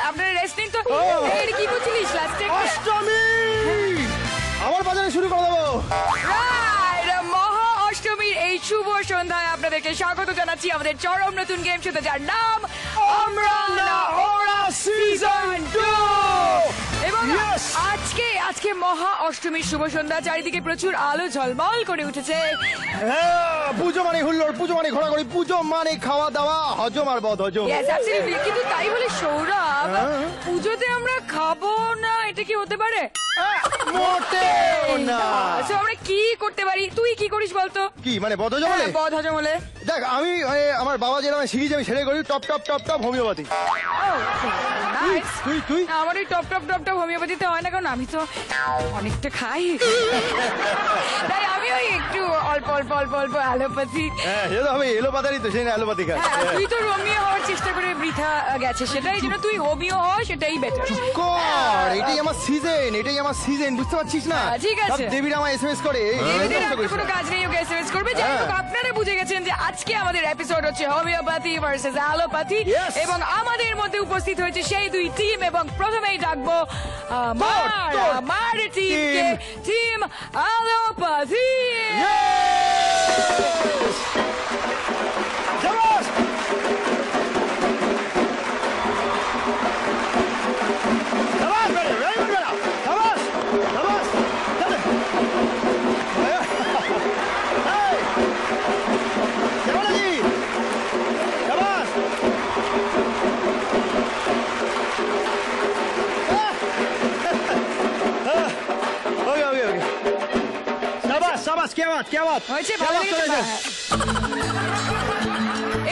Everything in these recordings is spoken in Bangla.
আপনারা রেস্ট নিন তো। কি বলছিলিস লাস্টে? অষ্টমী আমার বাজারে শুরু করে দেবো। মহা অষ্টমীর এই শুভ সন্ধ্যায় আপনাদেরকে স্বাগত জানাচ্ছি আমাদের চরম নতুন গেম শোতে, যার নাম আমরা না ওরা সিজন 2। এবং আজকে মহা অষ্টমীর শুভ সন্ধ্যা, চারিদিকে প্রচুর আলো ঝলমল করে উঠেছে। পুজো মানে হুল্লোড়, পুজো মানে ঘোরাঘুরি, পুজো মানে খাওয়া দাওয়া, হজম আর বদ হজম। কিন্তু তাই বলে সৌরভ, পুজোতে আমরা খাবো না, এটা কি হতে পারে? মোটেও না। আমরা কি করতে পারি? তুই কি করিস বলতো? কি মানে বদ হজম হলে? বদ হজম হলে দেখ, আমি আমার বাবা যেরকম শিখিয়েছে আমি সেটাই করি। Top top top top homeopathy. তুই আমার ওই টপ টপ টপ টপ হোমিওপ্যাথিতে হয় না, কারণ আমি তো অনেকটা খাই, তাই আমি ওই একটু অল্প অল্প অল্প অল্প অ্যালোপ্যাথি। আমি এলোপ্যাথি তো সেই অ্যালোপ্যাথি খাই। তুই তো হোমিও হওয়ার চেষ্টা করে বৃথা গেছে, সেটাই জন্য তুই হোমিও হ, সেটাই বেটার। এটাই আমার সিজন, এটাই আমার সিজন, বুঝতে পারছিস না? ঠিক আছে, দেবীরা আমায় এসএমএস করে, কোনো কাজ নেই, ওকে এসএমএস করবে। যাই হোক, আপনারা বুঝে গেছেন যে আজকে আমাদের এপিসোড হচ্ছে হোমিওপ্যাথি ভার্সেস অ্যালোপ্যাথি, এবং আমাদের মধ্যে উপস্থিত হয়েছে সেই দুই টিম। এবং প্রথমেই ডাকবো আমার টিমকে, টিম অ্যালোপ্যাথি।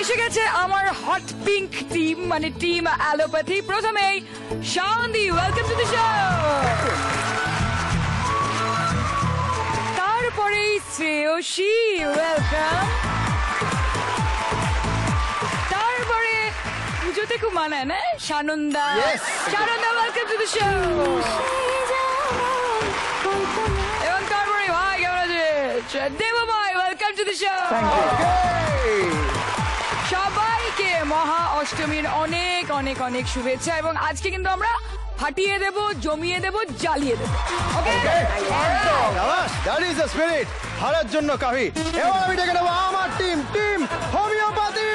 এসে গেছে আমার হট পিঙ্ক টিম, মানে টিম অ্যালোপ্যাথি। প্রথমেই শাওনদি, ওয়েলকাম টু দ্য শো। তারপরেই শ্রেয়সী, ওয়েলকাম। তারপরে পুজোতে খুব মানায় না, Sananda, Sananda, welcome to the show. এবং তারপরে ভাই কেমন আছে? দেবা ভাই, ওয়েলকাম টু দ্য শো। সবাইকে মহা অষ্টমীর অনেক অনেক অনেক শুভেচ্ছা। এবং আজকে কিন্তু আমরা ফাটিয়ে দেব, জমিয়ে দেব, জ্বালিয়ে দেব। ওকে, দ্যাট ইজ দ্য স্পিরিট। হারার জন্য কাফি। এবার আমি ডেকে নেবো আমার টিম, টিম হোমিওপ্যাথি।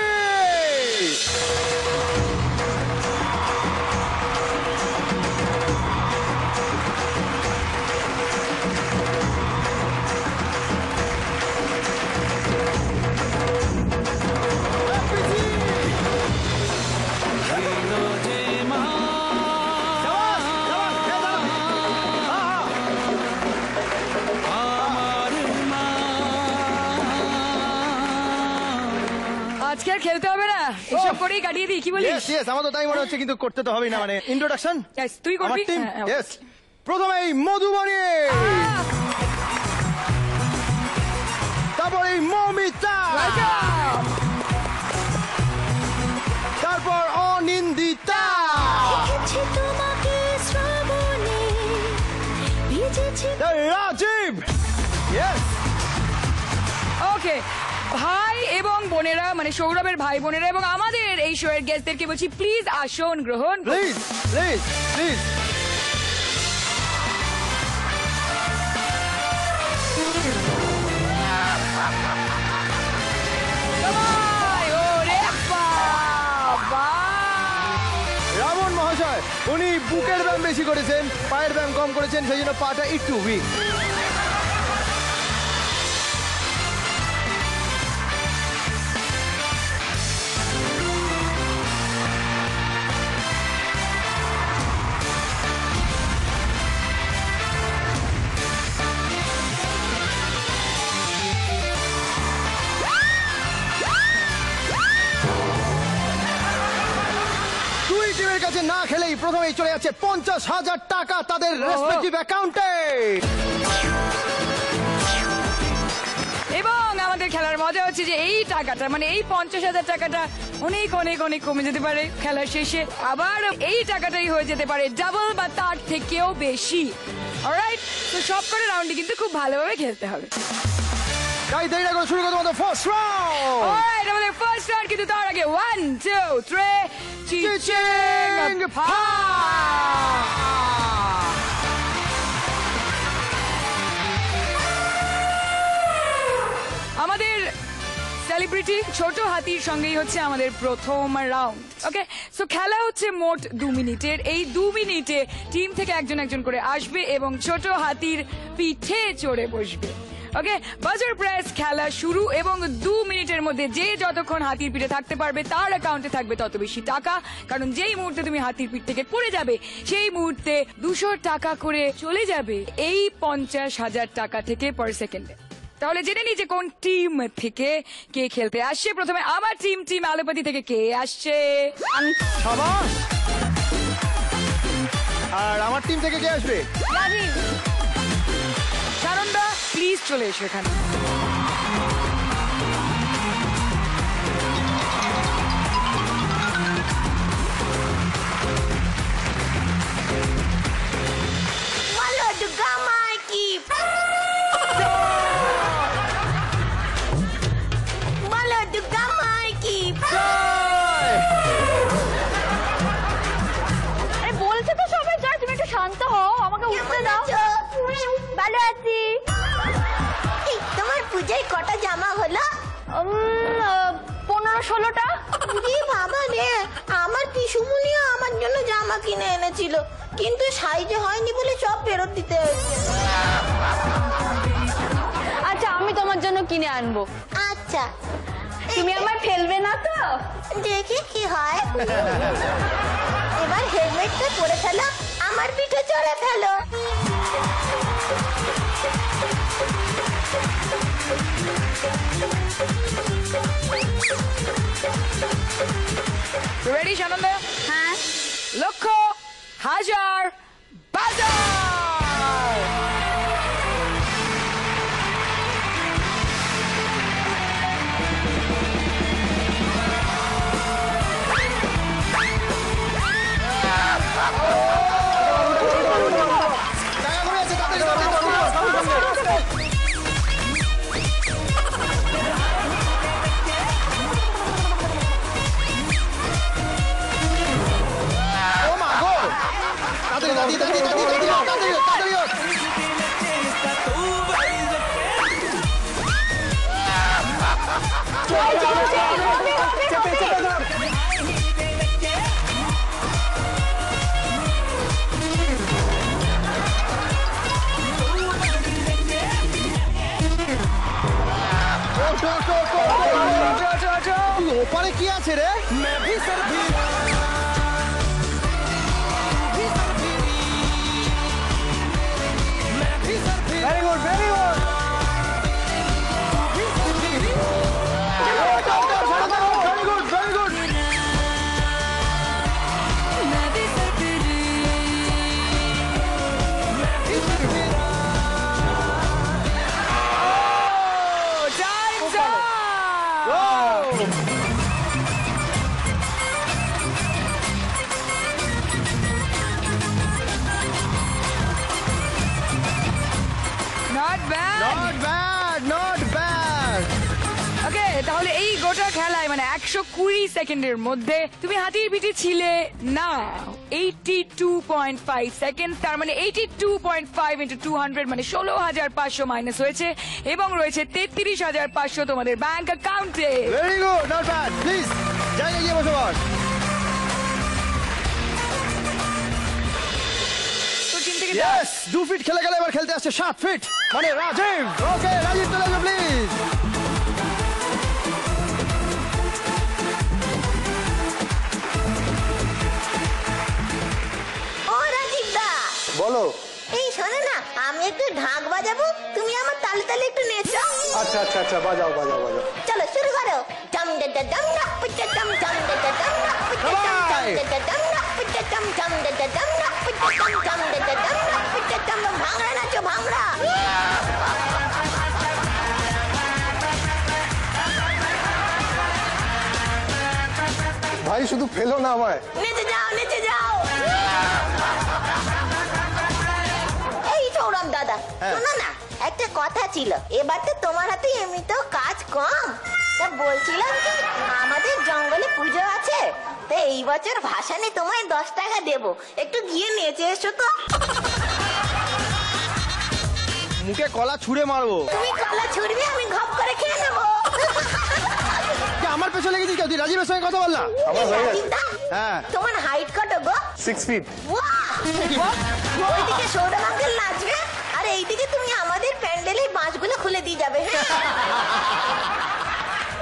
আজকে আর খেলতে হবে না, এসব করেই কাটিয়ে দিই, কি বলিস? আমার তো তাই মনে হচ্ছে, কিন্তু করতে তো হবেই না। মানে ইন্ট্রোডাকশন তুই করবি। প্রথমেই মধুবনী, তারপর এই মৌমিতা, তারপর অনিন্দিতা, রাজীব। ওকে, ভাই এবং বোনেরা, মানে সৌরভের ভাই বোনেরা এবং আমাদের এই শো এর গেস্টদেরকে বলছি, প্লিজ আসন গ্রহণ। Please please please. রামন মহাশয়, উনি বুকের ব্যায়াম বেশি করেছেন, পায়ের ব্যায়াম কম করেছেন, সেই জন্য পাটা একটু উইক। কাছে না খেলেই প্রথমেই চলে যাচ্ছে 50,000 টাকা তাদের রেসপেক্টিভ অ্যাকাউন্টে। এবং আমাদের খেলার মজা হচ্ছে যে এই টাকাটা, মানে এই 50,000 টাকাটা অনেক অনেক অনেক কমে যেতে পারে খেলার শেষে, আবার এই টাকাটাই হয়ে যেতে পারে ডাবল বা তার থেকেও বেশি। অলরাইট, তো সব করে রাউন্ডে কিন্তু খুব ভালোভাবে খেলতে হবে। তাই দেরি না করে শুরু করতে আমাদের ফার্স্ট রাউন্ড। অলরাইট, আমাদের ফার্স্ট রাউন্ড, কিন্তু তার আগে 1 2 3 চিচিং পা। আমাদের সেলিব্রিটি ছোট হাতির সঙ্গেই হচ্ছে আমাদের প্রথম রাউন্ড। ওকে, সো খেলা হচ্ছে মোট 2 মিনিটের। এই 2 মিনিটে টিম থেকে একজন একজন করে আসবে এবং ছোট হাতির পিঠে চড়ে বসবে। ওকে, বাজার প্রেস খেলা শুরু, এবং 2 মিনিটের মধ্যে যে যতক্ষণ হাতির পিঠে থাকতে পারবে তার অ্যাকাউন্টে থাকবে তত বেশি টাকা। কারণ যেই মুহূর্তে তুমি হাতির পিঠ থেকে পড়ে যাবে সেই মুহূর্তে 200 টাকা করে চলে যাবে এই 50,000 টাকা থেকে পার সেকেন্ডে। তাহলে জেনে নিই যে কোন টিম থেকে কে খেলতে আসছে। প্রথমে আমার টিম আলোপাতি থেকে কে আসছে? শাবাশ। আর আমার টিম থেকে কে আসবে? সানন্দা, প্লিজ চলে এসো এখানে। বলো দুর্গা মাই কি, বলো দুর্গা মাই কি। আরে বলছে তো সবাই জয়, তুমি একটু শান্ত হও, আমাকে উঠতে দাও। ভালো আছি। এই, তোমার পূজায় কটা জামা হলো? 15-16টা। রে বাবা রে, আমার পিসুমনিও আমার জন্য জামা কিনে এনেছিল, কিন্তু সাইজে হয়নি বলে সব ফেরত দিতে হয়েছে। আচ্ছা, আমি তোমার জন্য কিনে আনবো। আচ্ছা, তুমি আমার ফেলবে না তো? দেখি কি হয়। এবার হেলমেটটা পরে ফেলো, আমার পিঠে চড়ে ফেলো। রেডি সানন্দা? হ্যাঁ। লক্ষ, হাজার, বাজার। টাকা কমে যাচ্ছে, তাড়াতাড়ি। ও মা গো, তাড়াতাড়ি তাড়াতাড়ি হোক। চেপে ধর। ওপারে কি আছে রে? Very good, very good. Very good, very good. Time's up! Not bad. Not bad, not bad. ওকে, তাহলে এই গোটা খেলায় মানে 120 সেকেন্ডের মধ্যে তুমি হাতির পিঠে ছিলে না 82.5 সেকেন্ড। তার মানে 82.5 into 200 মানে 16,500 মাইনাস হয়েছে, এবং রয়েছে 33,500 তোমাদের ব্যাংক অ্যাকাউন্টে। Very good, not bad. Please, জায়গায় গিয়ে বসে বস। তো টিম থেকে Yes, 2 ফিট খেলে গেলে এবার খেলতে আসছে 7 ফিট। মানে রাজীব। ওকে, রাজীব চলে যাও প্লিজ। ও রাজীব দা, বলো। এই শোনো না, আমি একটু ঢাক বাজাবো, তুমি আমার তালে তালে একটু নেচো। আচ্ছা আচ্ছা আচ্ছা, বাজাও বাজাও বাজাও। চলো শুরু করো। ডম ডা ডা ডম ডা পিটা ডম ডম ডা ডা ডম ডা পিটা ডম ডম ডা ডা ডম ডা পিটা ডম ডম ডা ডা ডম ডা পিটা ডম ডম ডা ডা ডম ডা পিটা ডম। ভাঙড়া নাচো, ভাঙড়া। ভাই শুধু ফেলো না আমায়। নেচে যাও, নেচে যাও। এই সৌরভ দাদা, শোনো না, একটা কথা ছিল, এবার তো তোমার হাতে এমনি তো বছর ভাসানে তোমায় 10 টাকা দেবো, একটু গিয়ে নেচে এসো তো। মুখে কলা ছুঁড়ে মারবো। তুমি কলা ছুড়বি, আমি ঘপ করে খেয়ে নেবো। কি আমার পেছনে লেগেছিস কেউ? তুই রাজীবের সঙ্গে কথা বল না। আমার হয়ে গেছে। রাজীবদা, হ্যাঁ। তোমার হাইট কত গো? 6 ফিট। ওইদিকে সৌরভ আঙ্কেল নাচবে, আর এইদিকে তুমি আমাদের প্যান্ডেলের বাঁশগুলো খুলে দিয়ে যাবে। হ্যাঁ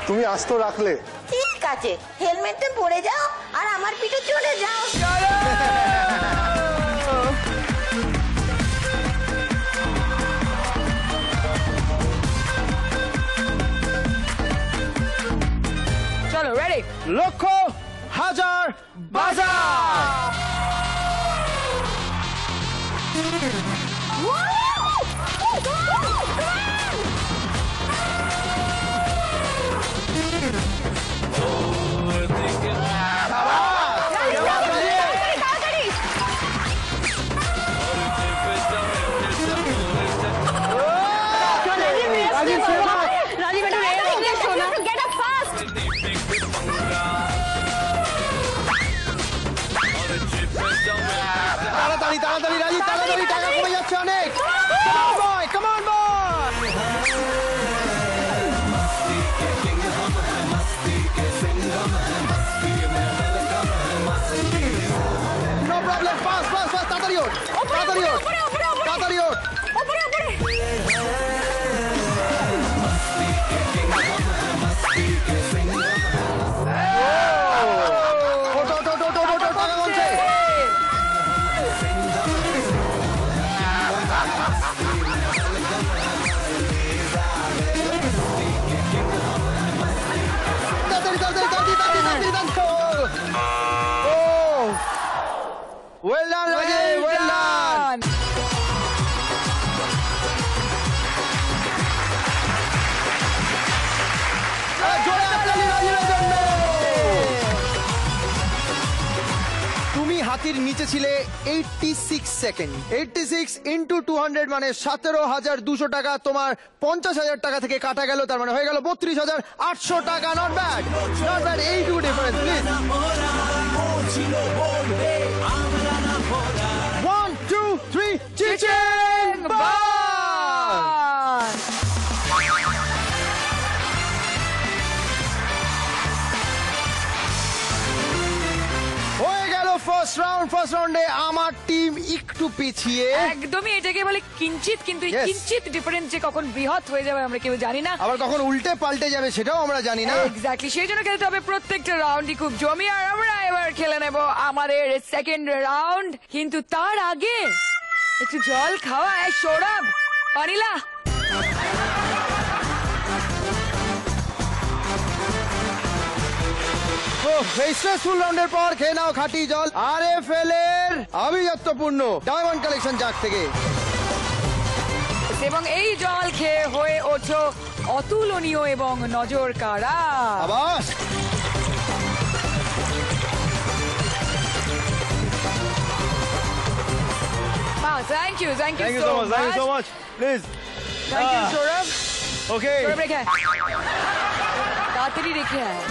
তুমি আস্ত রাখলে। ঠিক আছে, হেলমেটটা পরে যাও আর আমার পিঠে চলে যাও। চলো রেডি। লক্ষ হাজার বাজার। তাড়াতাড়ি তাড়াতাড়ি রাজি, তাড়াতাড়ি, টাকা কমে যাচ্ছে অনেক। Come on boy. No problem, fast, fast, fast, তাড়াতাড়ি ওঠ, তাড়াতাড়ি ওঠ, তাড়াতাড়ি ওঠ। ওঠ, ওঠ, ওঠ, ওঠ, ওঠ, ওঠ, টাকা গুনছে। তাড়াতাড়ি, তাড়াতাড়ি, তাড়াতাড়ি, তাড়াতাড়ি, তাড়াতাড়ি। Oh! Well done, Rajesh, well done. জোরে হাততালি রাজীবের জন্য। তুমি হাতির নিচে ছিলে 86 সেকেন্ড। 86 ইন্টু 200 মানে 17,200 টাকা তোমার 50,000 টাকা থেকে কাটা গেল, তার মানে হয়ে গেল 32,800 টাকা। Not bad, not bad. এইটুকু ডিফারেন্স প্লিজ। 1 2 3 চিচিং বাস। হয়ে গেল ফার্স্ট রাউন্ড। ফার্স্ট রাউন্ডে আমার টিম একটু পিছিয়ে। একদমই এটাকে বলে কিঞ্চিত, কিন্তু এই Yes. কিঞ্চিত ডিফারেন্স যে কখন বৃহৎ হয়ে যাবে আমরা কেউ জানি না। আবার কখন উল্টে পাল্টে যাবে সেটাও আমরা জানি না। এক্স্যাক্টলি, সেই জন্য খেলতে হবে প্রত্যেকটা রাউন্ডই খুব জমি। আর আমরা এবার খেলে নেব আমাদের সেকেন্ড রাউন্ড, কিন্তু তার আগে একটু জল খাওয়া। সৌরভ, অনিলা, এই স্ট্রেসফুল রাউন্ডের পর খেয়ে নাও খাঁটি জল RFL এর আভিজাত্যপূর্ণ ডায়মন্ড কালেকশন জাগ থেকে। এবং এই জল খেয়ে হয়ে ওঠো অতুলনীয় এবং নজর কাড়া। আবাস thank you, thank thank you you so so much, thank you so much, much, please. Thank you Sourav. Okay, Sourav রেখে আয়। তাড়াতাড়ি রেখে আয়।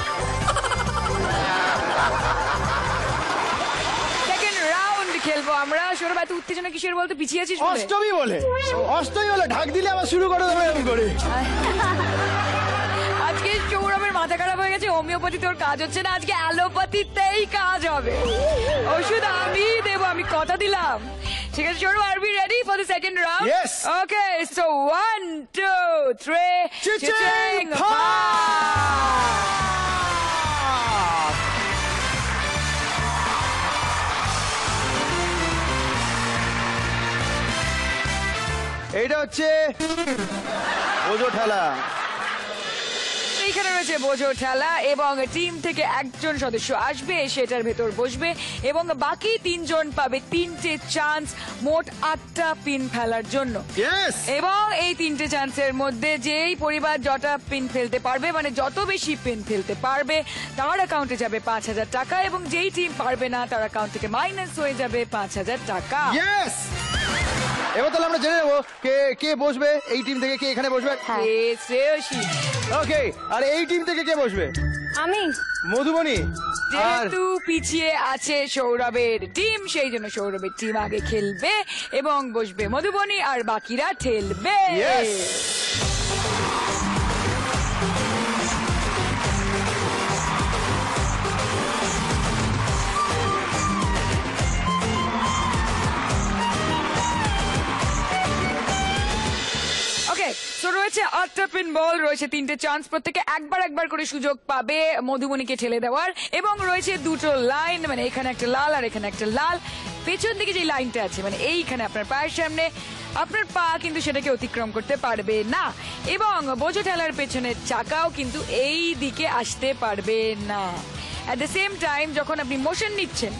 সেকেন্ড রাউন্ড খেলবো আমরা। সৌরভ, এত উত্তেজনা কিসের বলতে? পিছিয়ে আছিস বলে? অষ্টমী বলে, অষ্টমী বলে ঢাক দিলে আবার শুরু করে দেবে এরকম করে। আজকে সৌরভের মাথা খারাপ হয়ে গেছে, হোমিওপ্যাথিতে ওর কাজ হচ্ছে না, আজকে অ্যালোপ্যাথিতেই কাজ হবে। ওষুধ আমি দেবো, আমি কথা দিলাম। ঠিক আছে সৌরভ, আর be ready for the second round? Yes. Okay, so 1 2 3 চিচিং এইটা হচ্ছে ওজো ঠেলা। এইখানে রয়েছে বোঝো ঠেলা, এবং টিম থেকে একজন সদস্য আসবে, সেটার ভেতর বসবে, এবং বাকি 3 জন পাবে 3টে চান্স, মোট 8টা পিন ফেলার জন্য। ইয়েস, এবং এই 3টে চান্সের মধ্যে যেই পরিবার যটা পিন ফেলতে পারবে, মানে যত বেশি পিন ফেলতে পারবে, তার অ্যাকাউন্টে যাবে 5,000 টাকা, এবং যেই টিম পারবে না তার অ্যাকাউন্ট থেকে মাইনাস হয়ে যাবে 5,000 টাকা। ইয়েস। এবার তাহলে আমরা জেনে নেবো কে কে বসবে। এই টিম থেকে কে এখানে বসবে? শ্রেয়সী। ওকে, আর এই টিম থেকে কে বসবে? আমি মধুবনী আর যেহেতু পিছিয়ে আছে সৌরভের টিম, সেই জন্য সৌরভের টিম আগে খেলবে এবং বসবে মধুবনী আর বাকিরা ঠেলবে। Yes! ওকে, তো রয়েছে 8টা পিন বল, রয়েছে 3টে চান্স, প্রত্যেকে একবার একবার করে সুযোগ পাবে মধুবনীকে ঠেলে দেওয়ার, এবং রয়েছে 2টো লাইন, মানে এখানে একটা লাল আর এখানে একটা লাল। পেছন দিকে যে লাইনটা আছে মানে এইখানে আপনার পায়ের সামনে, আপনার পা কিন্তু সেটাকে অতিক্রম করতে পারবে না, এবং বোঝো ঠেলার পেছনের চাকাও কিন্তু এই দিকে আসতে পারবে না। অ্যাট দ্য সেম টাইম যখন আপনি মোশন নিচ্ছেন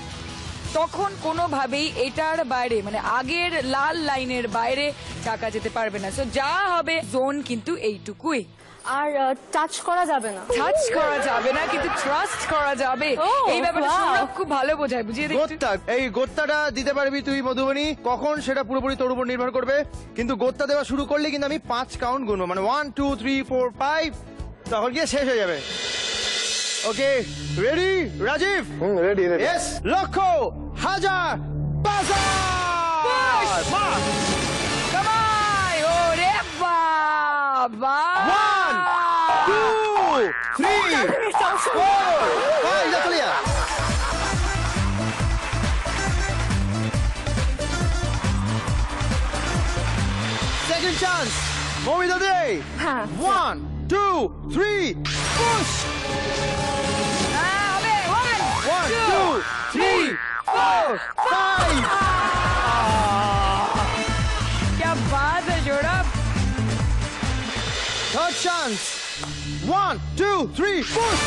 তখন কোনোভাবেই এটার বাইরে, মানে আগের লাল লাইনের বাইরে চাকা যেতে পারবে না। সো যা হবে জোন কিন্তু এইটুকুই। আর টাচ করা যাবে না। টাচ করা যাবে না, কিন্তু ট্রাস্ট করা যাবে। Oh, এই ব্যাপারটা wow. সৌরভ খুব ভালো বোঝায়, বুঝিয়ে দিই একটু। গোত্তা, এই গোত্তাটা দিতে পারবি তুই মধুবনী, কখন সেটা পুরোপুরি তোর উপর নির্ভর করবে, কিন্তু গোত্তা দেওয়া শুরু করলে কিন্তু আমি 5 কাউন্ট গুনবো, মানে 1 2 3 4 5, তখন গিয়ে শেষ হয়ে যাবে। Okay, ready Rajeev? Ready ready yes, লক্ষ, হাজার, বাজার, মার। Come on! ওরে বাবা! 1 2 3 4 5, যা চলে যা। Second chance, Momita Day. হ্যাঁ 1 2 3 push. হবে 1 1 2 3 4 5. क्या बात है सौरभ! Third chance, 1 2 3 push.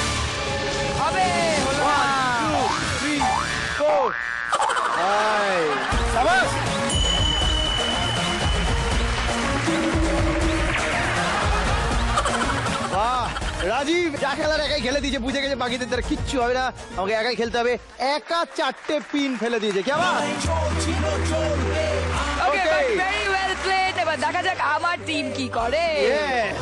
হবে, হলো না। 1 2 3 4 5. Sabas. বাহ, রাজীব যা খেলার একাই খেলে দিয়েছে, বুঝে গেছে বাকিদের দ্বারা কিচ্ছু হবে না, আমাকে একাই খেলতে হবে। একা 4টে পিন ফেলে দিয়েছে, কেমন? ওকে, Okay. But very well played. এবার দেখা যাক আমার টিম কি করে। Yes.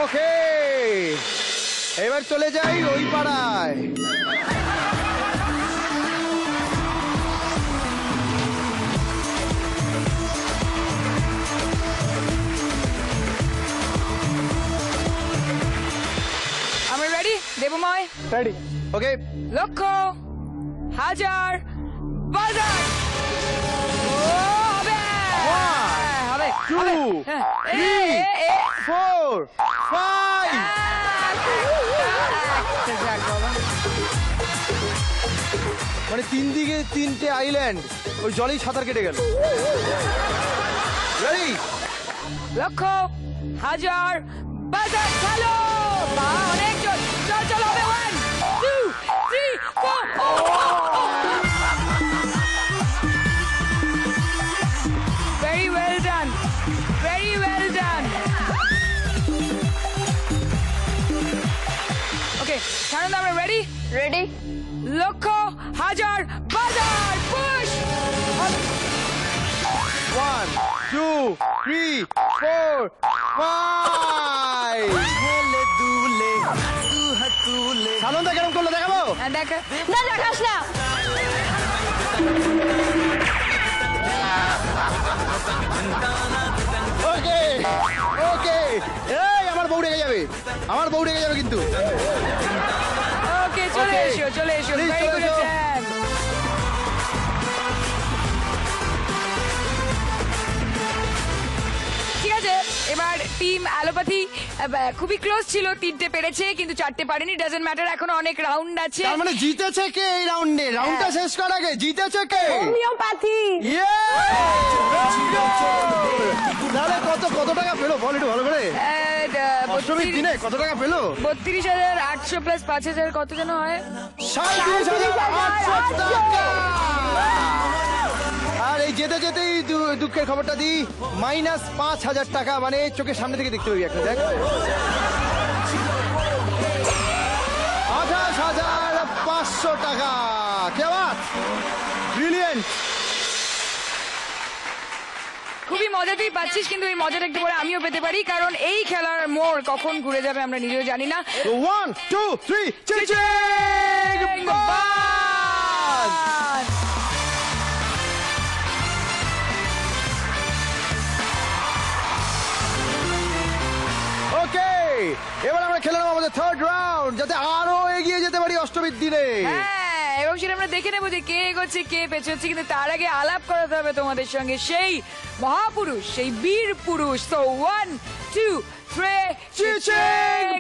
ওকে, এবার চলে যাই ওই পাড়ায়। আমরা রেডি দেবময়? রেডি ওকে, লক্ষ, হাজার, বাজার। ও হবে, হবে, two, হবে। হ্যাঁ, এ, three, এ, এ। 4 5. একটা যাক বাবা। মানে 3 দিকে 3টে আইল্যান্ড, ওই জলেই সাঁতার কেটে গেল। রেডি? লক্ষ, হাজার, বাজার, চালো। বা অনেকজন, চল চল, হবে 1 2 3 4. Very well done, very well done. Okay, সানন্দ, আমরা রেডি? রেডি লক্ষ, হাজার, বাজার, পুশ। 1 2 3 4 5. সানন্দা কেরম করলো দেখাবো? হ্যাঁ, দেখা। না দেখাস না। ওকে ওকে, এই আমার বউ রেগে যাবে, আমার বউ রেগে যাবে কিন্তু। ওকে, চলে Okay. এসো, চলে এসো। Please, Very চলে good এসো। attempt. ঠিক আছে, এবার টিম অ্যালোপ্যাথি খুবই ক্লোজ ছিল, 3টে পেরেছে কিন্তু 4টে পারেনি। ডাজন্ট ম্যাটার, এখনো অনেক রাউন্ড আছে। তার মানে জিতেছে কে এই রাউন্ডে? রাউন্ডটা শেষ করার আগে জিতেছে কে? হোমিওপ্যাথি। তাহলে কত টাকা পেলো বল একটু ভালো করে। অষ্টমীর দিনে কত টাকা পেলো? 32,800 প্লাস 5,000 কত যেন হয়? 37,800 টাকা। আর এই যেতে যেতেই দুঃখের খবরটা দিই, মাইনাস 5,000 টাকা, মানে চোখের সামনে থেকে দেখতে পাবি একটা, দেখ 28,500 টাকা। কে বাত, ব্রিলিয়েন্ট। খুবই তুই মজাতেই পাচ্ছিস, কিন্তু এই মজাটা একটু পরে আমিও পেতে পারি, কারণ এই খেলার মোড় কখন ঘুরে যাবে আমরা নিজেও জানি না। 1 2 3 চিচিং বাস। ওকে, এবার আমরা খেলে নেবো আমাদের থার্ড রাউন্ড, যাতে আরো এগিয়ে যেতে পারি অষ্টমীর দিনে। হ্যাঁ, এবং সেটা আমরা দেখে নেবো যে কে এগোচ্ছে কে পেছোচ্ছে, কিন্তু তার আগে আলাপ করাতে হবে তোমাদের সঙ্গে সেই মহাপুরুষ, সেই বীর পুরুষ। তো 1 2 3 চিচিং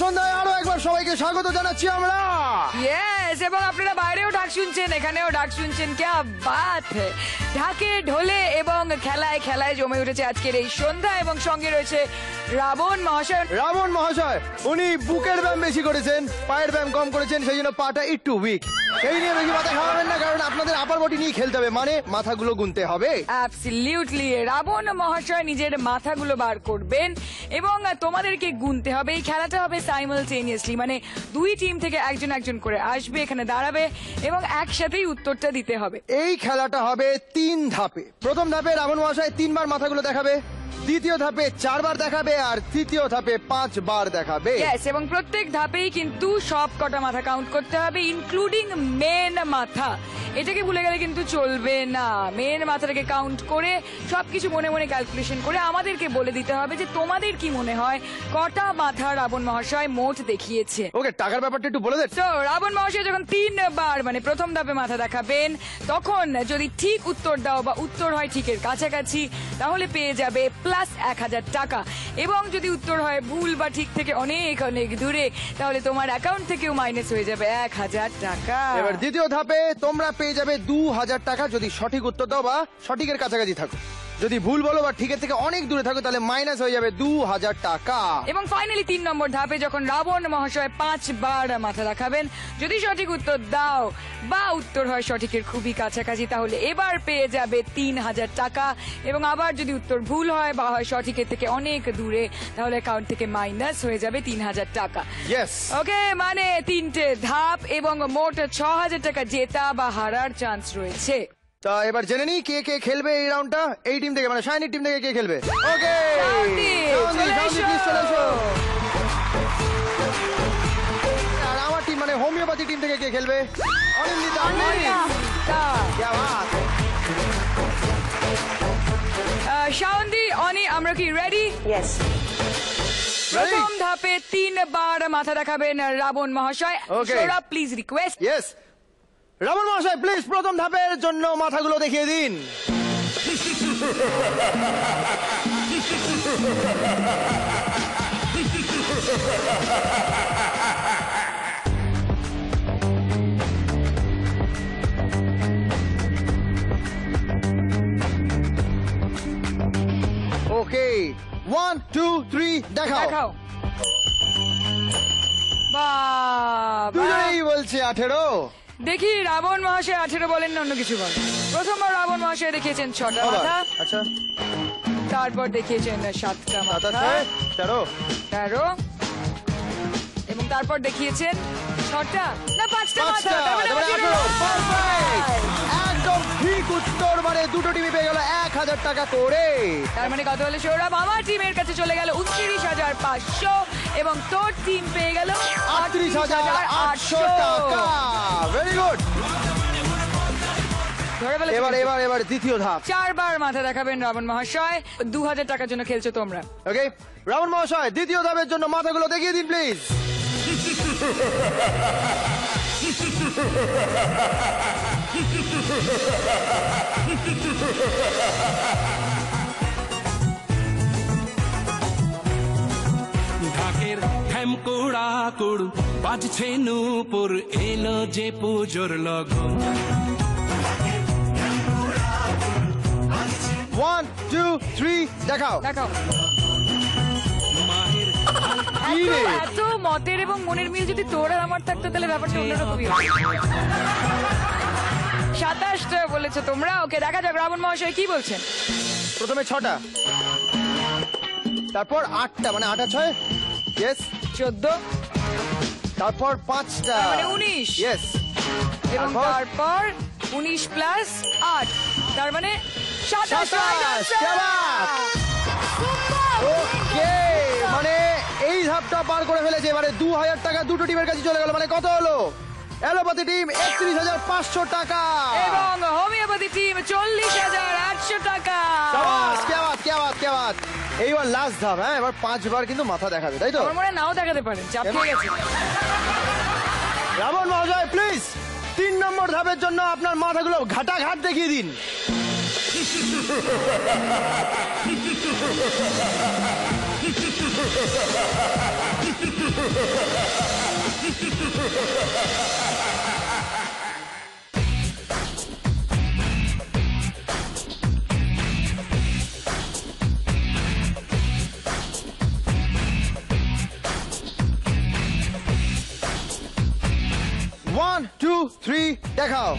সন্ধ্যায় আরো একবার সবাইকে স্বাগত জানাচ্ছি আমরা। ইয়েস, এবং আপনারা বাইরেও ডাক শুনছেন, এখানেও ডাক শুনছেন। ক্যা বাত হ্যায়! ঢাকে ঢোলে এবং খেলায় খেলায় জমে উঠেছে আজকের এই সন্ধ্যা, এবং সঙ্গে রয়েছে রাবণ মহাশয়। রাবণ মহাশয় উনি বুকের ব্যায়াম বেশি করেছেন, পায়ের ব্যায়াম কম করেছেন, সেই জন্য পাটা একটু উইক। এই নিয়ে বেশি মাথা খাওয়াবেন না, কারণ আপনাদের আপার বডি নিয়ে খেলতে হবে, মানে মাথাগুলো গুনতে হবে। অ্যাবসলিউটলি, রাবণ মহাশয় নিজের মাথাগুলো বার করবেন এবং তোমাদেরকে গুনতে হবে। এই খেলাটা হবে সাইমালটেনিয়াসলি, মানে দুই টিম থেকে একজন একজন করে আসবে, এখানে দাঁড়াবে এবং একসাথেই উত্তরটা দিতে হবে। এই খেলাটা হবে 3 ধাপে। প্রথম ধাপে রাবণ মহাশয় 3 বার মাথাগুলো দেখাবে, দ্বিতীয় ধাপে 4 বার দেখাবে, আর তৃতীয় ধাপে 5 বার দেখাবে। ইয়েস, এবং প্রত্যেক ধাপেই কিন্তু সব কটা মাথা কাউন্ট করতে হবে, ইনক্লুডিং মেন মাথা। এটাকে ভুলে গেলে কিন্তু চলবে না। মেন মাথাটাকে কাউন্ট করে সবকিছু মনে মনে ক্যালকুলেশন করে আমাদেরকে বলে দিতে হবে যে তোমাদের কি মনে হয় কটা মাথা রাবণ মহাশয় মোট দেখিয়েছে। ওকে, টাকার ব্যাপারটা একটু বলে দেন। তো রাবণ মহাশয় যখন 3 বার মানে প্রথম ধাপে মাথা দেখাবেন, তখন যদি ঠিক উত্তর দাও বা উত্তর হয় ঠিকের কাছাকাছি, তাহলে পেয়ে যাবে প্লাস 1000 টাকা। এবং যদি উত্তর হয় ভুল বা ঠিক থেকে অনেক অনেক দূরে, তাহলে তোমার অ্যাকাউন্ট থেকেও মাইনাস হয়ে যাবে 1000 টাকা। এবার দ্বিতীয় ধাপে তোমরা পেয়ে যাবে 2000 টাকা যদি সঠিক উত্তর দাও বা সঠিকের কাছাকাছি থাকো। যদি ভুল বলো বা ঠিকের থেকে অনেক দূরে থাকো, তাহলে মাইনাস হয়ে যাবে 2000 টাকা। এবং ফাইনালি 3 নম্বর ধাপে যখন রাবণ মহাশয় 5 বার মাথা দেখাবেন, যদি সঠিক উত্তর দাও বা উত্তর হয় সঠিকের খুবই কাছাকাছি, তাহলে এবার পেয়ে যাবে 3000 টাকা। এবং আবার যদি উত্তর ভুল হয় বা হয় সঠিকের থেকে অনেক দূরে, তাহলে অ্যাকাউন্ট থেকে মাইনাস হয়ে যাবে 3000 টাকা। ইয়েস, ওকে, মানে 3টে ধাপ এবং মোট 6000 টাকা জেতা বা হারার চান্স রয়েছে। তা এবার জেনে নি কে কে খেলবে এই রাউন্ডটা। এই টিম থেকে, মানে শাইনি টিম থেকে কে খেলবে? ওকে, আর আমার টিম মানে হোমিওপ্যাথি টিম থেকে কে খেলবে? অনিন্দিতা। শাওন্দি, অনি, আমরা কি রেডি? ইয়েস। প্রথম ধাপে 3 বার মাথা দেখাবেন রাবণ মহাশয়। Okay. Sourav, please request. Yes, Ravan মহাশয় প্লিজ প্রথম ধাপের জন্য মাথাগুলো দেখিয়ে দিন। ওকে, 1 2 3 দেখাও। দেখাও। বাবা, দুজনেই বলছে 18। দেখি রাবণ মহাশয় 18 বলেন না অন্য কিছু বলেন। প্রথমবার রাবণ মহাশয় দেখিয়েছেন 6টা মাথা, আচ্ছা, তারপর দেখিয়েছেন 7টা মাথা, 13 13, এবং তারপর দেখিয়েছেন 6টা না 5টা মাথা, তার মানে 18। পারফেক্ট, একদম ঠিক উত্তর, মানে দুটো টিমই পেয়ে গেল 1000 টাকা করে। তার মানে কত হলো সৌরভ? আমার টিমের কাছে চলে গেল 29,500 এবং তোর টিম পেয়ে গেল 38,800 টাকা। Very good. এবার দ্বিতীয় ধাপ। 4 বার মাথা দেখাবেন রাবণ মহাশয়। 2000 টাকার জন্য খেলছো তোমরা। ওকে, রাবণ মহাশয় দ্বিতীয় ধাপের জন্য মাথাগুলো দেখিয়ে দিন প্লিজ। ঢাকের কুড়াকুড় বাজছে নূপুর এলো যে পুজোর লগন 1 2 3 দেখাও দেখাও মায়ের কি রে? এত মতের এবং মনের মিল যদি তোর আর আমার থাকতো তাহলে ব্যাপারটা অন্যরকমই হতো। 27টা বলেছো তোমরা। ওকে, দেখা যাক রাবণ মহাশয় কি বলছেন। প্রথমে 6টা, তারপর 8টা, মানে 8 আর 6 ইয়েস, 14 তারপর 5টা মানে 19 ইয়েস, এবং তারপর 19 প্লাস 8 তার মানে 27। ওকে, মানে এই ধাপটা পার করে ফেলেছে। এবারে 2000 টাকা দুটো টিমের কাছে চলে গেল। মানে কত হলো? অ্যালোপ্যাথি টিম 31,500 টাকা এবং হোমিওপ্যাথি টিম 40,800 টাকা। শাবাশ, क्या बात, क्या बात, क्या बात। এইবার লাস্ট ধাপ। হ্যাঁ, এবার 5 বার কিন্তু মাথা দেখাবে, তাই তো? আমার মনে হয় নাও দেখাতে পারেন, চাপ হয়ে গেছে। রাবণ মহাশয় প্লিজ 3 নম্বর ধাপের জন্য আপনার মাথাগুলো ঘাটাঘাট দেখিয়ে দিন। ওয়ান টু থ্রি দেখাও।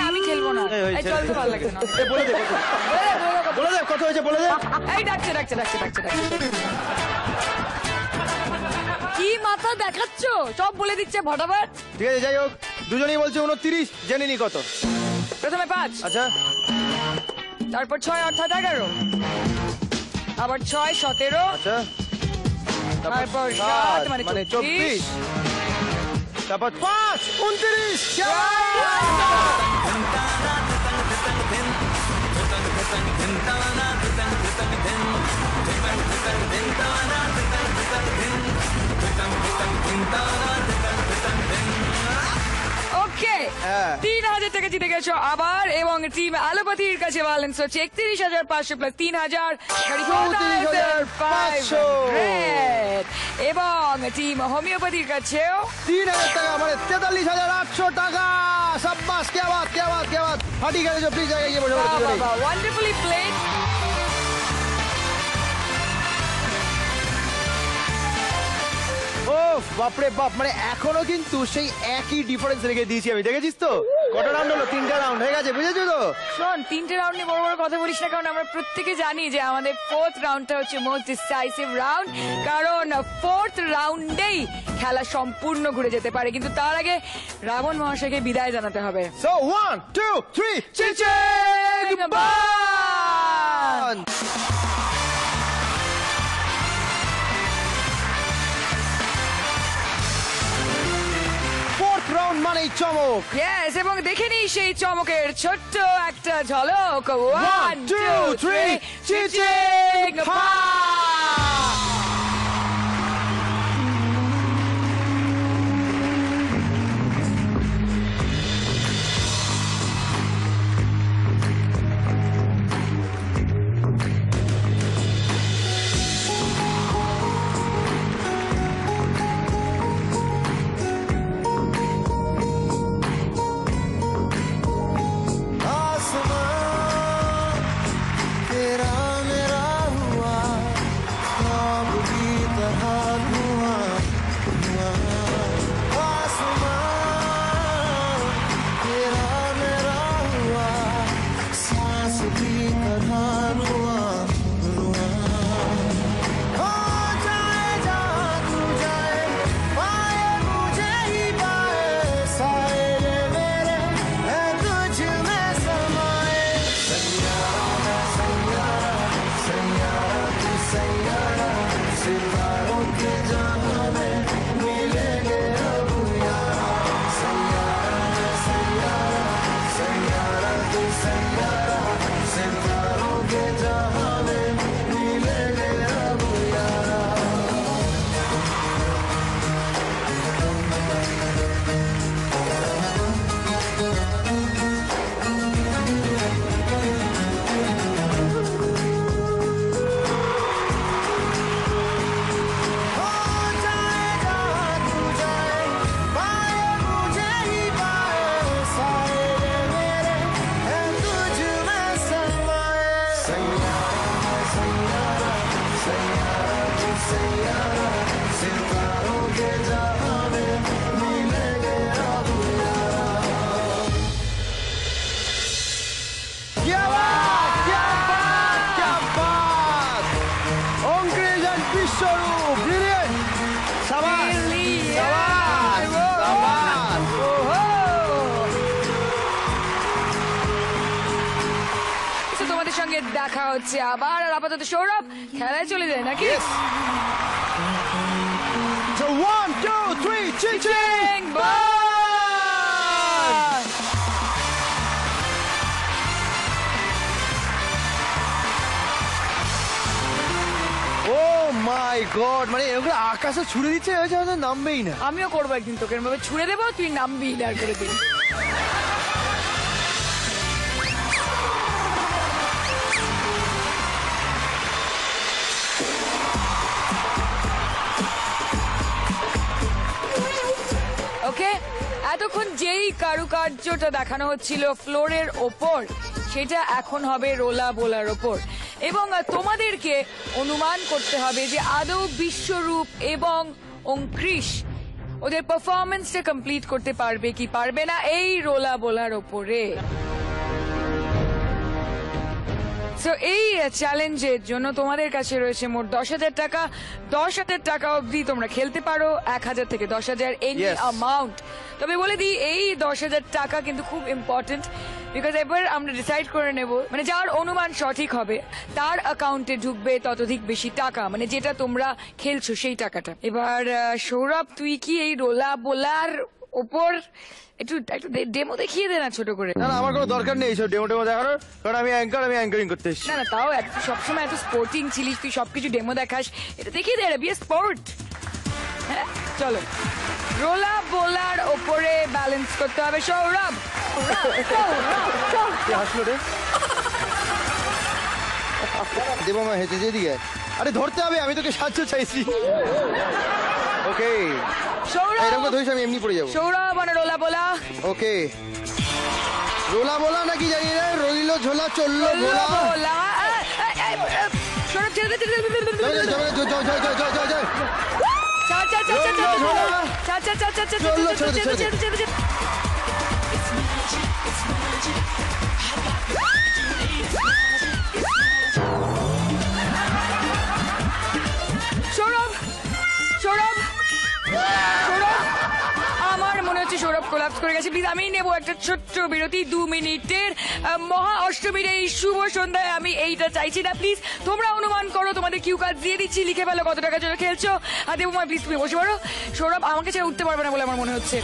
আমি খেলবো না, এই, এই চল তো ভালো লাগছে না। বলে দে বলে দে কত হয়েছে, বলে দে। এই ডাকছে ডাকছে ডাকছে ডাকছে ডাকছে। কি মাথা দেখাচ্ছ, সব বলে দিচ্ছে ফটাফট। ঠিক আছে, যাই হোক, দুজনেই বলছে 29, জেনে নি কত। প্রথমে 5, আচ্ছা, তারপর 6 অর্থাৎ 11, আবার 6 17, আচ্ছা, তারপর 7 মানে 24, তারপর 5 29। ওকে, হ্যাঁ। 3000 টাকা জিতে গেছো আবার। এবং টিম অ্যালোপ্যাথির কাছে ব্যালেন্স হচ্ছে 31,500 প্লাস 3000 34,500 এবং টিম হোমিওপ্যাথির কাছেও 3000 টাকা, মানে 43,800 টাকা। শাবাশ, क्या बात, क्या बात, क्या बात। ফাটি গেছে, প্লিজ জায়গায় গিয়ে বসে পড়ো দুজনেই। Wonderfully played. ও বাপরে বাপ, মানে এখনো কিন্তু সেই একই ডিফারেন্স রেখে দিয়েছি আমি, দেখেছিস তো? কত রাউন্ড হলো? 3টা রাউন্ড হয়ে গেছে, বুঝেছো তো? শোন, 3টে রাউন্ড নিয়ে বড় বড় কথা বলিস না, কারণ আমরা প্রত্যেকে জানি যে আমাদের 4th রাউন্ডটা হচ্ছে মোস্ট ডিসাইসিভ রাউন্ড। কারণ 4th রাউন্ডেই খেলা সম্পূর্ণ ঘুরে যেতে পারে, কিন্তু তার আগে রাবণ মহাশয়কে বিদায় জানাতে হবে। সো 1 2 3 চিচিং বান। ফোর্থ রাউন্ড মানেই চমক। ইয়েস, এবং দেখে নিই সেই চমকের ছোট্ট একটা ঝলক। 1 2 3 চিচিং বান। तेरा मेरा हुआ বিশ্বরূপ ব্রিলিয়েন্ট সাবাস Brilliant! সাবাস সাবাস তো তোমাদের সঙ্গে দেখা হচ্ছে আবার, আর আপাতত সৌরভ খেলায় চলে যায় নাকি? Yes. So 1, 2, 3, ching ching! Oh my God! মানে এগুলো আকাশে ছুড়ে দিচ্ছে, হয়তো নামবেই না। আমিও করবো একদিন, তোকে এরকম ভাবে ছুড়ে দেবো, তুই নামবি আর করে দিন। ওকে, এতক্ষণ যেই কারুকার্যটা দেখানো হচ্ছিল ফ্লোরের ওপর, সেটা এখন হবে রোলা বোলার ওপর, এবং তোমাদেরকে অনুমান করতে হবে যে আদৌ বিশ্বরূপ এবং অঙ্কৃশ ওদের পারফরমেন্সটা কমপ্লিট করতে পারবে কি পারবে না এই রোলা বোলার ওপরে। সো এই চ্যালেঞ্জের জন্য তোমাদের কাছে রয়েছে মোট 10,000 টাকা। 10,000 টাকা অবধি তোমরা খেলতে পারো, 1,000 থেকে 10,000 এনি Yes. অ্যামাউন্ট। তবে বলে দিই, এই 10,000 টাকা কিন্তু খুব ইম্পর্টেন্ট, বিকজ এবার আমরা ডিসাইড করে নেব, মানে যার অনুমান সঠিক হবে তার অ্যাকাউন্টে ঢুকবে ততোধিক বেশি টাকা, মানে যেটা তোমরা খেলছো সেই টাকাটা। এবার সৌরভ, তুই কি এই রোলা বোলার ওপর একটু ডেমো দেখিয়ে দে না ছোট করে। না না, আমার কোনো দরকার নেই এইসব ডেমো দেখানোর, কারণ আমি অ্যাঙ্কারিং করতে এসেছি। না না, তাও সবসময় এত স্পোর্টিং ছিলিস, তুই সবকিছু ডেমো দেখাস, এটা দেখিয়ে দে, বি স্পোর্ট। হ্যাঁ চলো, রোলা বোলার ওপরে ব্যালেন্স করতে হবে সৌরভ। কে হাসলো রে? দেবো মা হেঁটে যেদিকে, আরে ধরতে হবে, আমি তোকে সাহায্য চাইছি। ওকে, সৌরভ, এরকম ধরিস, আমি এমনি পড়ে যাবো। সৌরভ মানে রোলা বোলা। ওকে, রোলা বলা নাকি জানি না, রইল ঝোলা চললো রোলা ভোলা। বোলা। সৌরভ ছেড়ে দে, ছেড়ে দে। জয় জয় জয় জয় জয় জয় জয় জয় জয়। ছাড়, ছাড়, ছাড়, ছাড়, ছাড়, ছাড়, ছাড়, ছাড়, ছাড়, ছাড়, চললো, ছাড়, ছেড়ে দে, ছাড়, ছেড়ে দে। ছাড়, ছাড়, ছাড়। সৌরভ, সৌরভ, সৌরভ, আমার মনে হচ্ছে সৌরভ কোলাপস করে গেছে। প্লিজ আমি নেবো একটা ছোট্ট বিরতি, 2 মিনিটের। মহা অষ্টমীর এই শুভ সন্ধ্যায় আমি এইটা চাইছি না। প্লিজ তোমরা অনুমান করো, তোমাদের কিউ কার্ড দিয়ে দিচ্ছি, লিখে ফেলো কত টাকা জন্য খেলছো। আর দেবো প্লিজ তুমি বসে পড়ো। সৌরভ আমাকে ছেড়ে উঠতে পারবে না বলে আমার মনে হচ্ছে।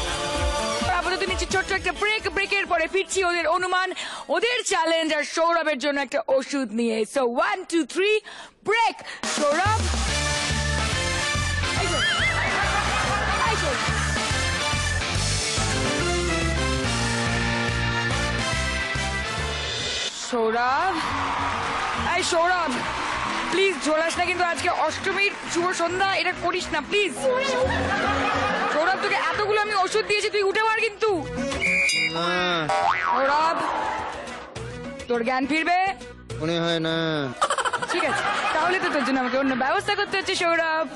আপাতত নিচ্ছি ছোট্ট একটা ব্রেক, ব্রেকের পরে ফিরছি ওদের অনুমান, ওদের চ্যালেঞ্জ আর সৌরভের জন্য একটা ওষুধ নিয়ে। So 1, 2, 3 break. সৌরভ, সৌরভ, এই সৌরভ প্লিজ ঝোলাস না কিন্তু, আজকে অষ্টমীর শুভ সন্ধ্যা, এটা করিস না প্লিজ। সৌরভ, তোকে এতগুলো আমি ওষুধ দিয়েছি, তুই উঠে মার কিন্তু। সৌরভ, তোর জ্ঞান ফিরবে? মনে হয় না। ঠিক আছে, তাহলে তো তোর জন্য আমাকে অন্য ব্যবস্থা করতে হচ্ছে সৌরভ।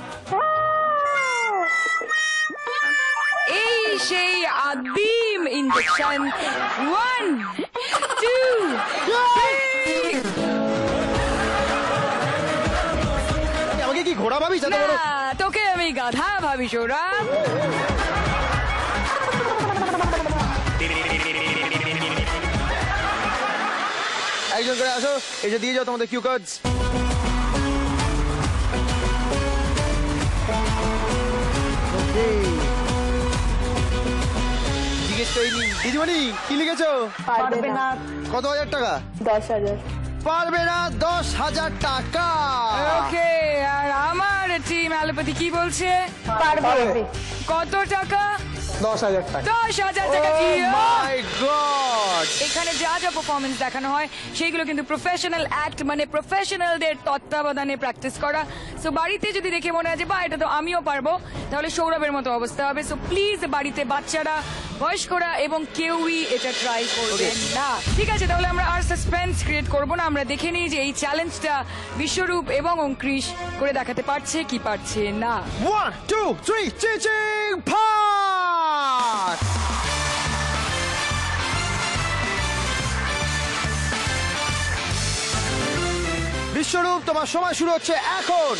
এই সেই আদিম ইঞ্জেকশন। 1, 2, 3। আমাকে কি ঘোড়া ভাবিস? এত বড়? না, তোকে আমি গাধা ভাবি সৌরভ। একজন করে আসো, এই যে দিয়ে যাও তোমাদের কিউ কার্ডস। জিজ্ঞেস করিনি। দিদিমণি কি লিখেছো? পারবে না। কত হাজার টাকা? 10,000। পারবে না 10,000 টাকা। ওকে, আর আমার টিম অ্যালোপ্যাথি কি বলছে? পারবে। কত টাকা? 10,000 টাকা। 10,000 টাকা কি? মাই গড! এখানে যা যা পারফরমেন্স দেখানো হয় সেইগুলো কিন্তু প্রফেশনাল অ্যাক্ট, মানে প্রফেশনালদের তত্ত্বাবধানে প্র্যাকটিস করা। সো বাড়িতে যদি দেখে মনে হয় যে বা এটা তো আমিও পারবো, তাহলে সৌরভের মতো অবস্থা হবে। সো প্লিজ বাড়িতে বাচ্চারা, বয়স্করা এবং কেউই এটা ট্রাই করবেন না। ঠিক আছে, তাহলে আমরা আর সাসপেন্স ক্রিয়েট করবো না, আমরা দেখে নিই যে এই চ্যালেঞ্জটা বিশ্বরূপ এবং অঙ্কৃশ করে দেখাতে পারছে কি পারছে না। 1, 2, 3 চিচিং পাস। বিশ্বরূপ, তোমার সময় শুরু হচ্ছে এখন।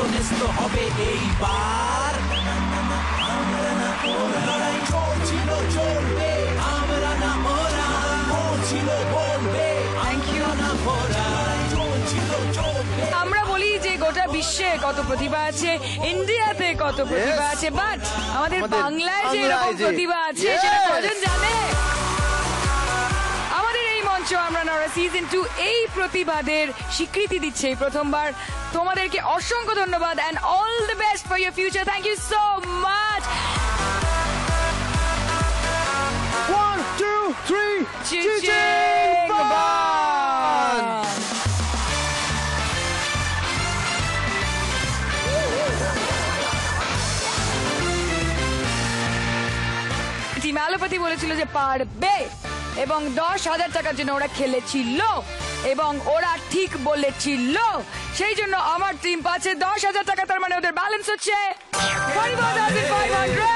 অস্তন্যস্ত হবে এইবার আমরা না ওরা লড়াই চলছিল চলবে আমরা না ওরা বলছিল বলবে থ্যাংক ইউ। না ওরা চলছিল চলবে আমরা বলি যে গোটা বিশ্বে কত প্রতিভা আছে, ইন্ডিয়াতে কত প্রতিভা Yes. আছে, বাট আমাদের আমাদের বাংলায় যে বাংলায় এরকম যে- প্রতিভা আছে Yes. সেটা কজন জানে? আমাদের এই মঞ্চ আমরা নরা সিজন 2 এই প্রতিভাদের স্বীকৃতি দিচ্ছে এই প্রথমবার। তোমাদেরকে অসংখ্য ধন্যবাদ and all the best for your future. Thank you so much. 1 2 3 Chiching বান। টিম অ্যালোপ্যাথি বলেছিল যে পারবে এবং 10,000 টাকার জন্য ওরা খেলেছিল এবং ওরা ঠিক বলেছিল, সেই জন্য আমার টিম পাচ্ছে 10,000 টাকা, তার মানে ওদের ব্যালেন্স হচ্ছে 41,500।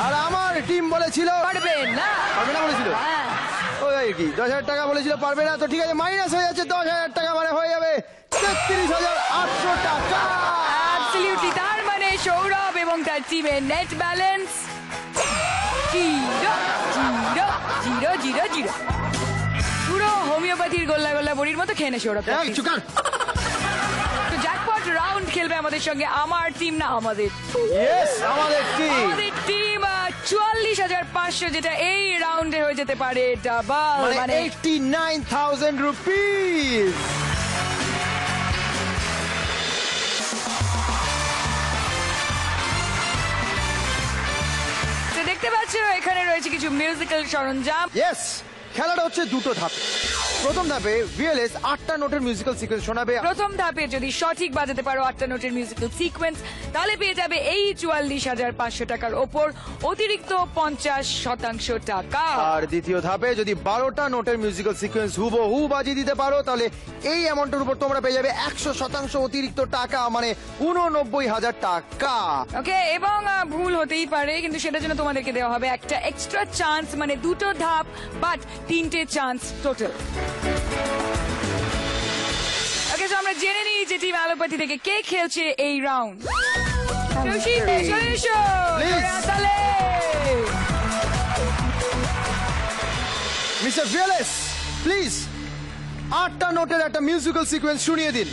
আর আমার টিম বলেছিল পারবে না। পারবে না বলেছিল, হ্যাঁ, ওই আর কি 10,000 টাকা বলেছিল পারবে না, তো ঠিক আছে মাইনাস হয়ে যাচ্ছে 10,000 টাকা, মানে হয়ে যাবে 33,800 টাকা। অ্যাবসলিউটলি। তার মানে সৌরভ এবং তার টিমের নেট ব্যালেন্স 0 পুরো হোমিওপ্যাথির গোল্লা গোল্লা বড়ির মতো খেয়ে নে সৌরভ। এই, চুকার। তো জ্যাকপট রাউন্ড খেলবে আমাদের সঙ্গে আমার টিম, না আমাদের Yes, আমাদের টিম। আমাদের টিম 44,500, যেটা এই রাউন্ডে হয়ে যেতে পারে ডাবল, মানে মানে 89,000 রুপিস। তো দেখতে পাচ্ছ এখানে রয়েছে কিছু মিউজিক্যাল সরঞ্জাম। ইয়েস, খেলাটা হচ্ছে দুটো ধাপ। প্রথম ধাপে ভিএলএস 8টা নোটের মিউজিক্যাল সিকোয়েন্স শোনাবে। প্রথম ধাপে যদি সঠিক বাজাতে পারো 8টা নোটের মিউজিক্যাল সিকোয়েন্স, তাহলে পেয়ে যাবে এই 44,500 টাকার ওপর অতিরিক্ত 50% টাকা। আর দ্বিতীয় ধাপে যদি 12টা নোটের মিউজিক্যাল সিকোয়েন্স হুবহু বাজিয়ে দিতে পারো, তাহলে এই অ্যামাউন্টের উপর তোমরা পেয়ে যাবে 100% অতিরিক্ত টাকা, মানে 89,000 টাকা। ওকে, এবং ভুল হতেই পারে, কিন্তু সেটার জন্য তোমাদেরকে দেওয়া হবে একটা এক্সট্রা চান্স, মানে দুটো ধাপ বাট 3টে চান্স টোটাল। ওকে, তো আমরা জেনে নিই যে টিম অ্যালোপ্যাথি থেকে কে খেলছে এই রাউন্ড। রশি, এসো এসো, Please. জোরে হাততালি। মিস্টার ভিএলএস, প্লিজ 8টা নোটের একটা মিউজিক্যাল সিকোয়েন্স শুনিয়ে দিন।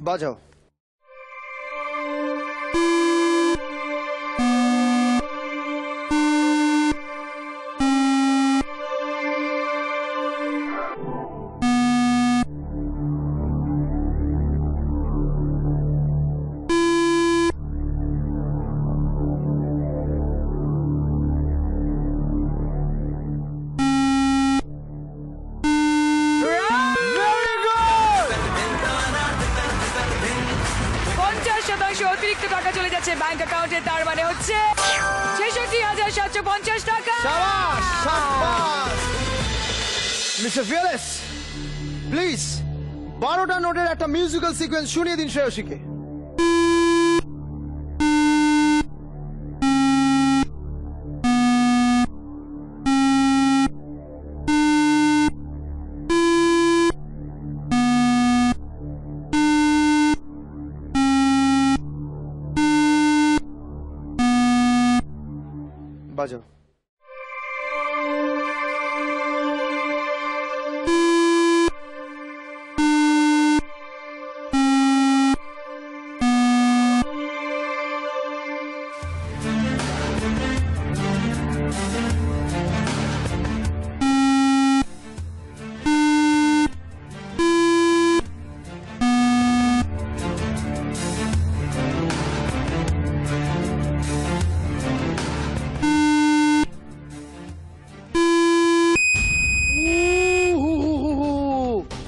বাজাও। Very good! 50% অতিরিক্ত টাকা চলে যাচ্ছে ব্যাংক অ্যাকাউন্টে, তার মানে হচ্ছে 66,750 টাকা। শাবাশ, শাবাশ। মিস্টার ভিএলএস, প্লিজ 12টা নোটের একটা মিউজিক্যাল সিকোয়েন্স শুনিয়ে দিন শ্রেয়সীকে। বাজাও।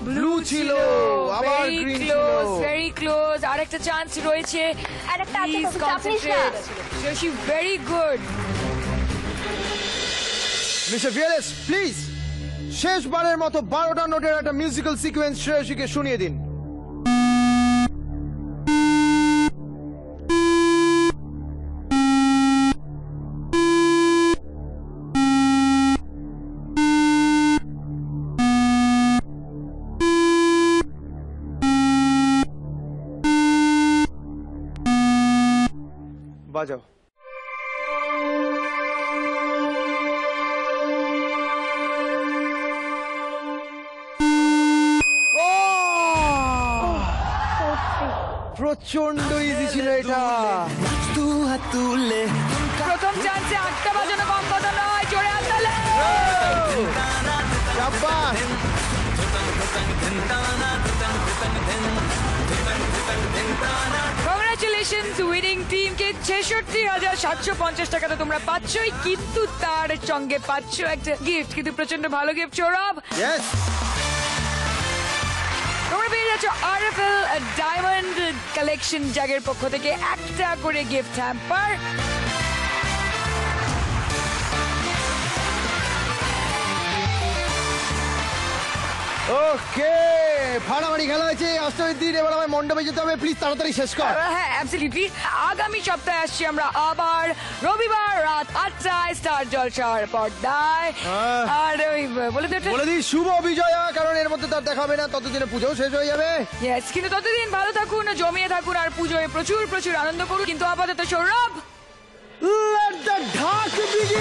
ব্লু ছিল, আবার গ্রিন ছিল। Very close. আরেকটা চান্স রয়েছে, আরেকটা আছে, প্লিজ তবে চাপ নিস না। কনসেন্ট্রেট। রশি, very good. Mister VLS, please শেষবারের মতো 12টা নোটের একটা মিউজিক্যাল সিকোয়েন্স শ্রেয়সীকে শুনিয়ে দিন। বাজাও। প্রচন্ড ইজি ছিল এটা। প্রথম চান্সে 8টা বাজানো কম কথা নয়, জোরে হাততালি। শাবাশ। কংগ্রাচুলেশনস উইনিং টিমকে 66,750 টাকা তো তোমরা পাচ্ছই, কিন্তু তার সঙ্গে পাচ্ছ একটা গিফট, কিন্তু প্রচন্ড ভালো গিফট সৌরভ। Yes! তোমরা পেয়ে যাচ্ছ RFL ডায়মন্ড কালেকশন জাগের পক্ষ থেকে একটা করে গিফট হ্যাম্পার। ওকে, ফাড়াফাড়ি খেলা হয়েছে অষ্টমীর দিন। এবার আমার মণ্ডপে যেতে হবে, প্লিজ তাড়াতাড়ি শেষ কর। হ্যাঁ, অ্যাবসলিউটলি। আগামী সপ্তাহে আসছি আমরা আবার রবিবার রাত 8টায় স্টার জলসার পর্দায়। আর ওই বলে বলে দিই শুভ বিজয়া, কারণ এর মধ্যে তার দেখা হবে না, ততদিনে পুজোও শেষ হয়ে যাবে। ইয়েস, কিন্তু ততদিন ভালো থাকুন, জমিয়ে থাকুন আর পুজোয় প্রচুর প্রচুর আনন্দ করুন। কিন্তু আপাতত সৌরভ, Let the ঢাক begin!